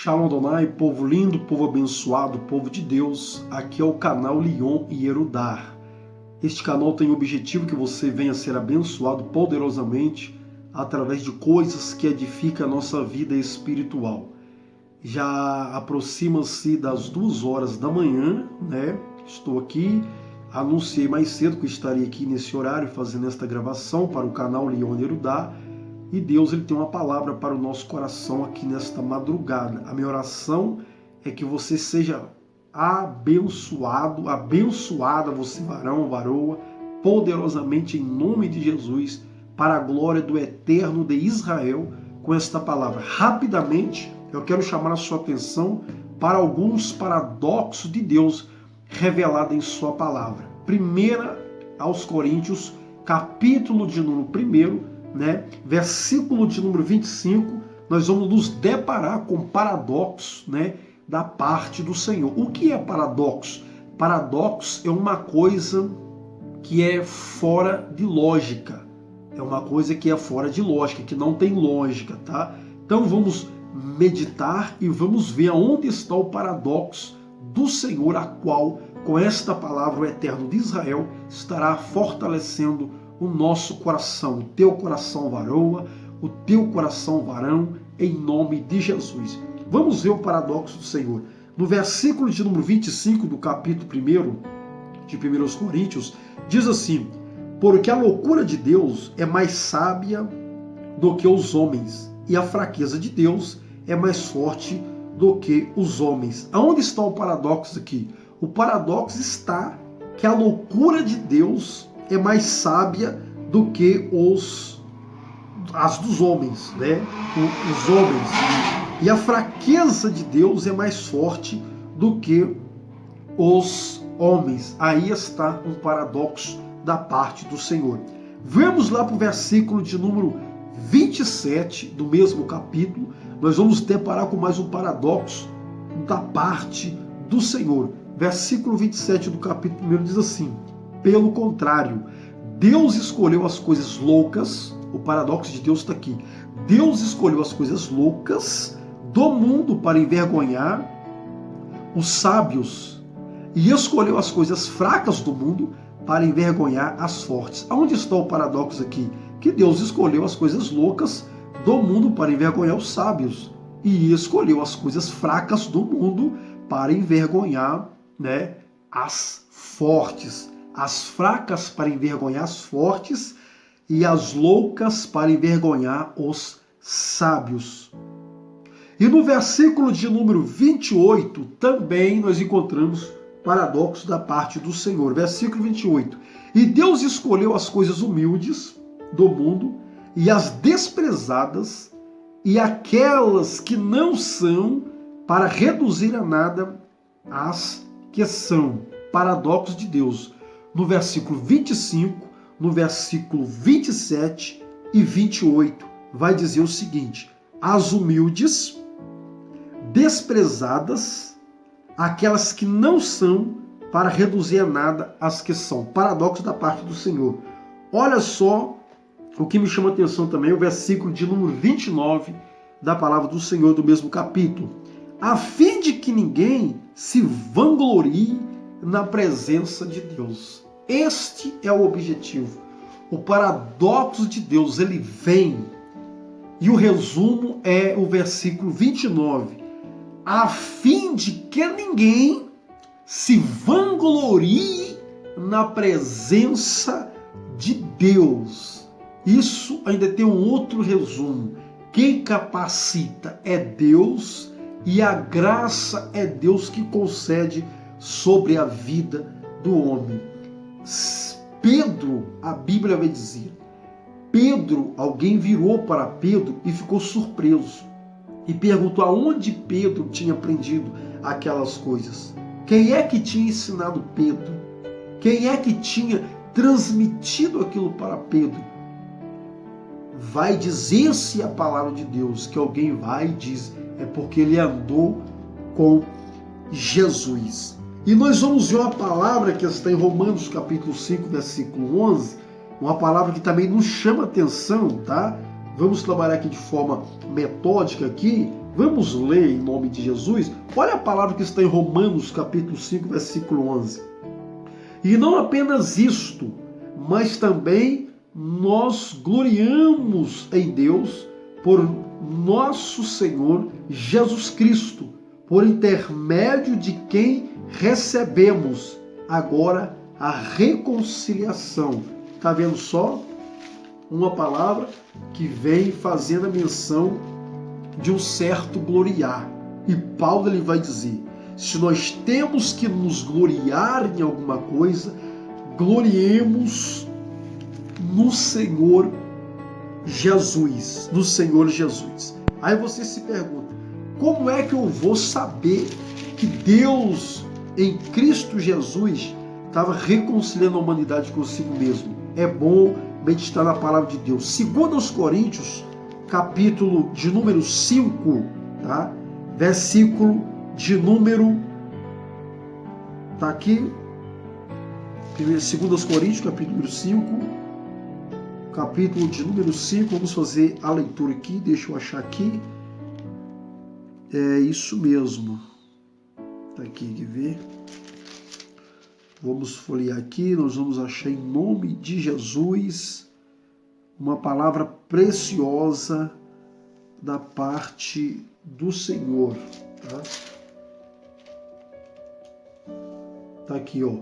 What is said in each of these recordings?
Shalom Adonai, povo lindo, povo abençoado, povo de Deus. Aqui é o canal Lion e Erudar. Este canal tem o objetivo que você venha ser abençoado poderosamente através de coisas que edificam a nossa vida espiritual. Já aproxima-se das 2 horas da manhã, né? Estou aqui, anunciei mais cedo que eu estaria aqui nesse horário fazendo esta gravação para o canal Lion e Erudar. E Deus ele tem uma palavra para o nosso coração aqui nesta madrugada. A minha oração é que você seja abençoado, abençoada, você varão, varoa, poderosamente em nome de Jesus, para a glória do Eterno de Israel, com esta palavra. Rapidamente, eu quero chamar a sua atenção para alguns paradoxos de Deus revelados em sua palavra. 1 aos Coríntios, capítulo de número 1, versículo de número 25, nós vamos nos deparar com paradoxos, da parte do Senhor. O que é paradoxo? Paradoxo é uma coisa que é fora de lógica. É uma coisa que é fora de lógica, que não tem lógica, tá? Então vamos meditar e vamos ver aonde está o paradoxo do Senhor, a qual, com esta palavra, o Eterno de Israel estará fortalecendo o nosso coração, o teu coração varoa, o teu coração varão, em nome de Jesus. Vamos ver o paradoxo do Senhor. No versículo de número 25 do capítulo 1 de 1 Coríntios, diz assim: porque a loucura de Deus é mais sábia do que os homens, e a fraqueza de Deus é mais forte do que os homens. Aonde está o paradoxo aqui? O paradoxo está que a loucura de Deus é mais sábia do que as dos homens, os homens. E a fraqueza de Deus é mais forte do que os homens. Aí está um paradoxo da parte do Senhor. Vamos lá para o versículo de número 27 do mesmo capítulo. Nós vamos deparar com mais um paradoxo da parte do Senhor. Versículo 27 do capítulo 1 diz assim: pelo contrário, Deus escolheu as coisas loucas, o paradoxo de Deus está aqui. Deus escolheu as coisas loucas do mundo para envergonhar os sábios, e escolheu as coisas fracas do mundo para envergonhar as fortes. Aonde está o paradoxo aqui? Que Deus escolheu as coisas loucas do mundo para envergonhar os sábios, e escolheu as coisas fracas do mundo para envergonhar, as fortes. As fracas para envergonhar as fortes e as loucas para envergonhar os sábios. E no versículo de número 28 também nós encontramos paradoxo da parte do Senhor. Versículo 28. E Deus escolheu as coisas humildes do mundo e as desprezadas e aquelas que não são, para reduzir a nada as que são. Paradoxo de Deus. No versículo 25, no versículo 27 e 28, vai dizer o seguinte: as humildes, desprezadas, aquelas que não são, para reduzir a nada as que são. Paradoxo da parte do Senhor. Olha só o que me chama a atenção também, o versículo de número 29 da palavra do Senhor do mesmo capítulo. A fim de que ninguém se vanglorie na presença de Deus. Este é o objetivo. O paradoxo de Deus, ele vem. E o resumo é o versículo 29. A fim de que ninguém se vanglorie na presença de Deus. Isso ainda tem um outro resumo. Quem capacita é Deus, e a graça é Deus que concede sobre a vida do homem. Pedro, a Bíblia vai dizer, alguém virou para Pedro e ficou surpreso e perguntou aonde Pedro tinha aprendido aquelas coisas. Quem é que tinha ensinado Pedro? Quem é que tinha transmitido aquilo para Pedro? Vai dizer-se a palavra de Deus que alguém vai e diz, é porque ele andou com Jesus. E nós vamos ver uma palavra que está em Romanos capítulo 5, versículo 11, uma palavra que também nos chama atenção, tá? Vamos trabalhar aqui de forma metódica aqui, Vamos ler em nome de Jesus? Olha a palavra que está em Romanos capítulo 5, versículo 11. E não apenas isto, mas também nós gloriamos em Deus por nosso Senhor Jesus Cristo, por intermédio de quem recebemos agora a reconciliação. Está vendo só? Uma palavra que vem fazendo a menção de um certo gloriar. E Paulo ele vai dizer, se nós temos que nos gloriar em alguma coisa, gloriemos no Senhor Jesus, no Senhor Jesus. Aí você se pergunta, como é que eu vou saber que Deus em Cristo Jesus estava reconciliando a humanidade consigo mesmo? É bom meditar na palavra de Deus. 2 Coríntios, capítulo de número 5, tá? Versículo de número, tá aqui, 2 Coríntios, capítulo número 5, capítulo de número 5, vamos fazer a leitura aqui, deixa eu achar aqui, é isso mesmo, tá aqui, quer ver? Vamos folhear aqui, nós vamos achar em nome de Jesus uma palavra preciosa da parte do Senhor, tá? Tá aqui, ó,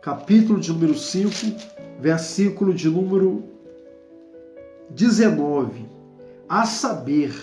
capítulo de número 5, versículo de número 19. A saber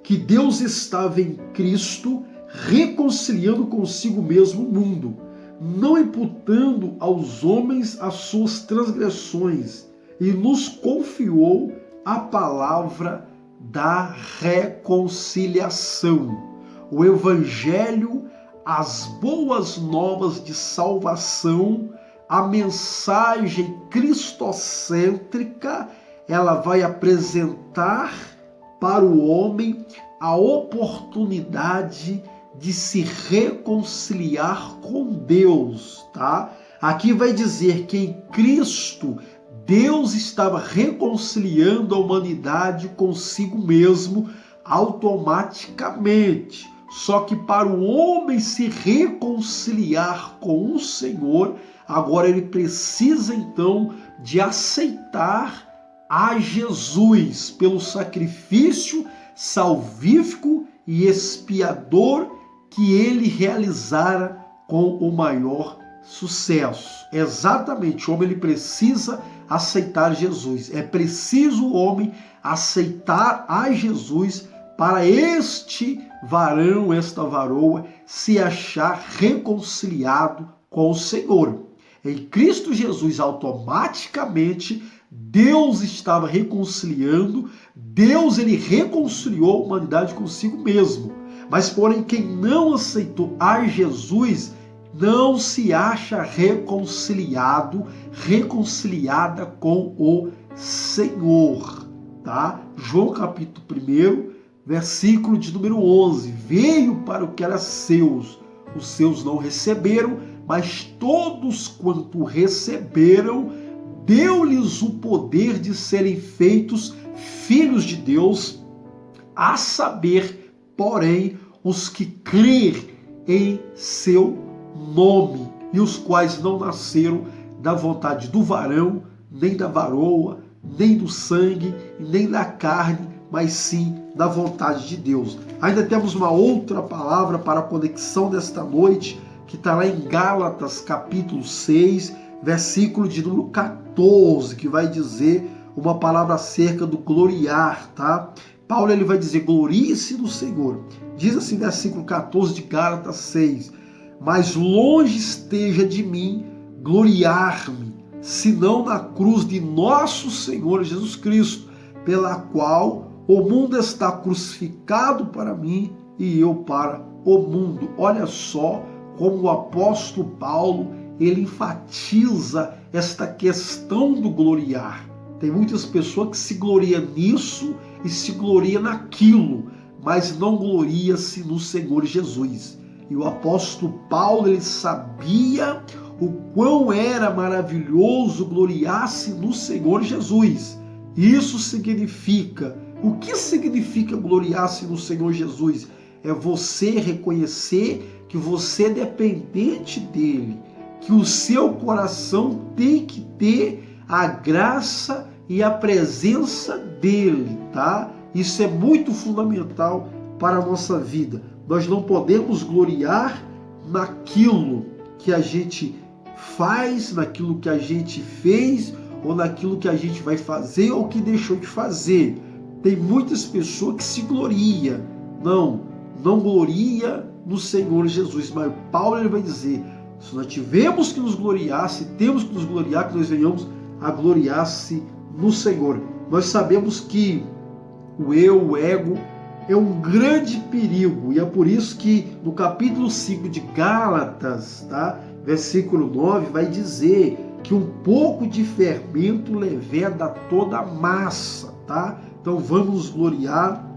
que Deus estava em Cristo reconciliando consigo mesmo o mundo, não imputando aos homens as suas transgressões, e nos confiou a palavra da reconciliação. O Evangelho, as boas novas de salvação, a mensagem cristocêntrica, ela vai apresentar para o homem a oportunidade de se reconciliar com Deus, tá? Aqui vai dizer que em Cristo Deus estava reconciliando a humanidade consigo mesmo automaticamente. Só que para o homem se reconciliar com o Senhor, agora ele precisa então de aceitar a Jesus pelo sacrifício salvífico e expiador que ele realizara com o maior sucesso. Exatamente, o homem ele precisa aceitar Jesus. É preciso o homem aceitar a Jesus para este varão, esta varoa, se achar reconciliado com o Senhor. Em Cristo Jesus, automaticamente, Deus estava reconciliando, Deus ele reconciliou a humanidade consigo mesmo. Mas, porém, quem não aceitou a Jesus não se acha reconciliado, reconciliada com o Senhor, tá? João capítulo 1, versículo de número 11. Veio para o que era seus, os seus não receberam, mas todos quanto receberam, deu-lhes o poder de serem feitos filhos de Deus, a saber, porém, os que crerem em seu nome, e os quais não nasceram da vontade do varão, nem da varoa, nem do sangue, nem da carne, mas sim da vontade de Deus. Ainda temos uma outra palavra para a conexão desta noite, que está lá em Gálatas capítulo 6, versículo de número 14, que vai dizer uma palavra acerca do gloriar, tá? Paulo ele vai dizer, glorie-se no Senhor. Diz assim, versículo 14 de Gálatas 6, mas longe esteja de mim gloriar-me, senão na cruz de nosso Senhor Jesus Cristo, pela qual o mundo está crucificado para mim e eu para o mundo. Olha só como o apóstolo Paulo ele enfatiza esta questão do gloriar. Tem muitas pessoas que se gloriam nisso e se gloriam naquilo, mas não gloria-se no Senhor Jesus. E o apóstolo Paulo ele sabia o quão era maravilhoso gloriar-se no Senhor Jesus. Isso significa O que significa gloriar-se no Senhor Jesus? É você reconhecer que você é dependente dele, que o seu coração tem que ter a graça e a presença dele, tá? Isso é muito fundamental para a nossa vida. Nós não podemos gloriar naquilo que a gente faz, naquilo que a gente fez, ou naquilo que a gente vai fazer ou que deixou de fazer. Tem muitas pessoas que se gloriam. Não gloria no Senhor Jesus. Mas Paulo ele vai dizer, se nós tivermos que nos gloriar, se temos que nos gloriar, que nós venhamos a gloriar-se no Senhor. Nós sabemos que o eu, o ego, é um grande perigo, e é por isso que no capítulo 5 de Gálatas, tá? Versículo 9, vai dizer que um pouco de fermento leveda toda a massa, tá? Então vamos nos gloriar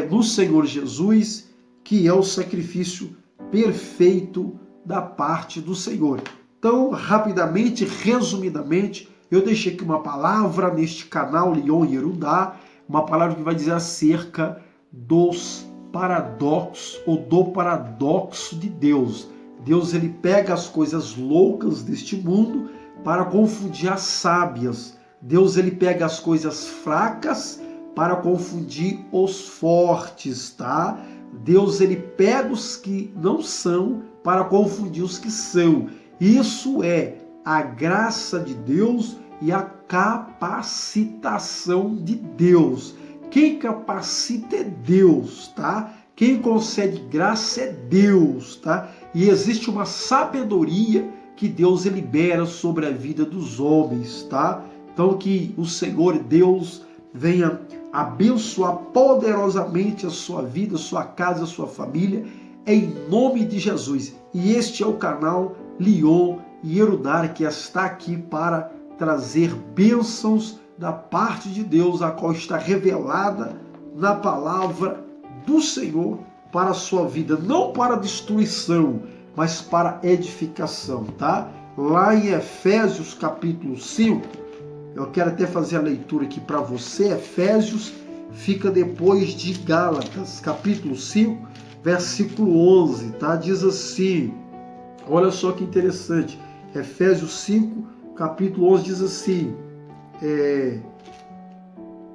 no Senhor Jesus, que é o sacrifício perfeito da parte do Senhor. Então, rapidamente, resumidamente, eu deixei aqui uma palavra neste canal Lyon e Erudá, uma palavra que vai dizer acerca dos paradoxos ou do paradoxo de Deus. Deus ele pega as coisas loucas deste mundo para confundir as sábias. Deus ele pega as coisas fracas para confundir os fortes, tá? Deus ele pega os que não são para confundir os que são. Isso é a graça de Deus e a capacitação de Deus. Quem capacita é Deus, tá? Quem concede graça é Deus, tá? E existe uma sabedoria que Deus libera sobre a vida dos homens, tá? Então que o Senhor Deus venha abençoar poderosamente a sua vida, a sua casa, a sua família, em nome de Jesus. E este é o canal Lyon e Erudá, que está aqui para trazer bênçãos da parte de Deus, a qual está revelada na palavra do Senhor para a sua vida, não para destruição, mas para edificação, tá? Lá em Efésios capítulo 5, eu quero até fazer a leitura aqui para você. Efésios fica depois de Gálatas, capítulo 5, versículo 11, tá? Diz assim, olha só que interessante, Efésios 5, capítulo 11 diz assim,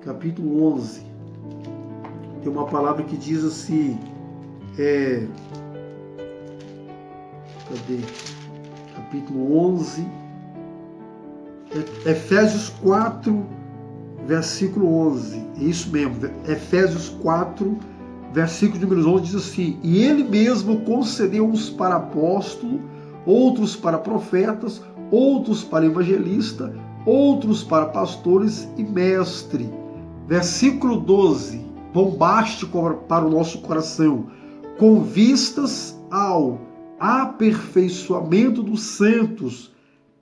capítulo 11, tem uma palavra que diz assim, cadê? Capítulo 11, Efésios 4, versículo 11, é isso mesmo, Efésios 4, versículo número 11 diz assim, e ele mesmo concedeu uns para apóstolo, outros para profetas, outros para evangelista, outros para pastores e mestre. Versículo 12, bombástico para o nosso coração, com vistas ao aperfeiçoamento dos santos,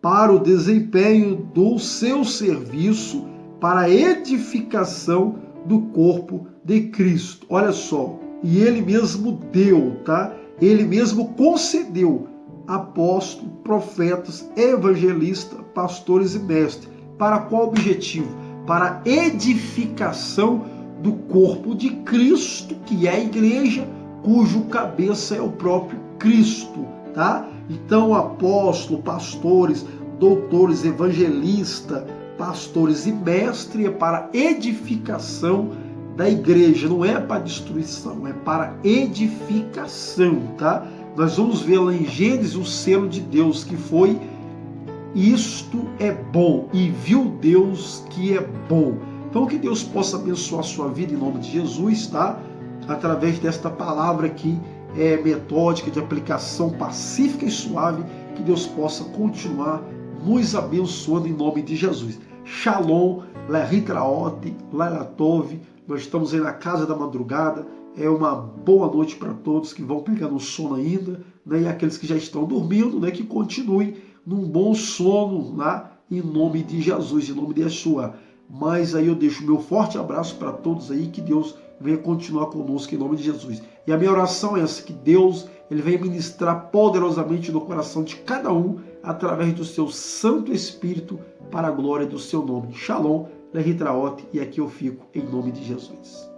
para o desempenho do seu serviço, para a edificação do corpo de Cristo. Olha só, e ele mesmo deu, tá? Ele mesmo concedeu apóstolos, profetas, evangelistas, pastores e mestres. Para qual objetivo? Para a edificação do corpo de Cristo, que é a igreja, cujo cabeça é o próprio Cristo, tá? Então, apóstolo, pastores, doutores, evangelista, pastores e mestres é para edificação da igreja, não é para destruição, é para edificação, tá? Nós vamos ver lá em Gênesis o selo de Deus, que foi isto é bom, e viu Deus que é bom. Então que Deus possa abençoar a sua vida em nome de Jesus, tá? Através desta palavra aqui, metódica, de aplicação pacífica e suave, que Deus possa continuar nos abençoando em nome de Jesus. Shalom, Leritraote, Lailatov, nós estamos aí na casa da madrugada, é uma boa noite para todos que vão pegando sono ainda, né? E aqueles que já estão dormindo, né? Que continuem num bom sono lá, em nome de Jesus, em nome de Yeshua. Mas aí eu deixo meu forte abraço para todos aí, que Deus venha continuar conosco em nome de Jesus. E a minha oração é essa, que Deus ele venha ministrar poderosamente no coração de cada um através do seu Santo Espírito, para a glória do seu nome. Shalom, Lehitraot, e aqui eu fico em nome de Jesus.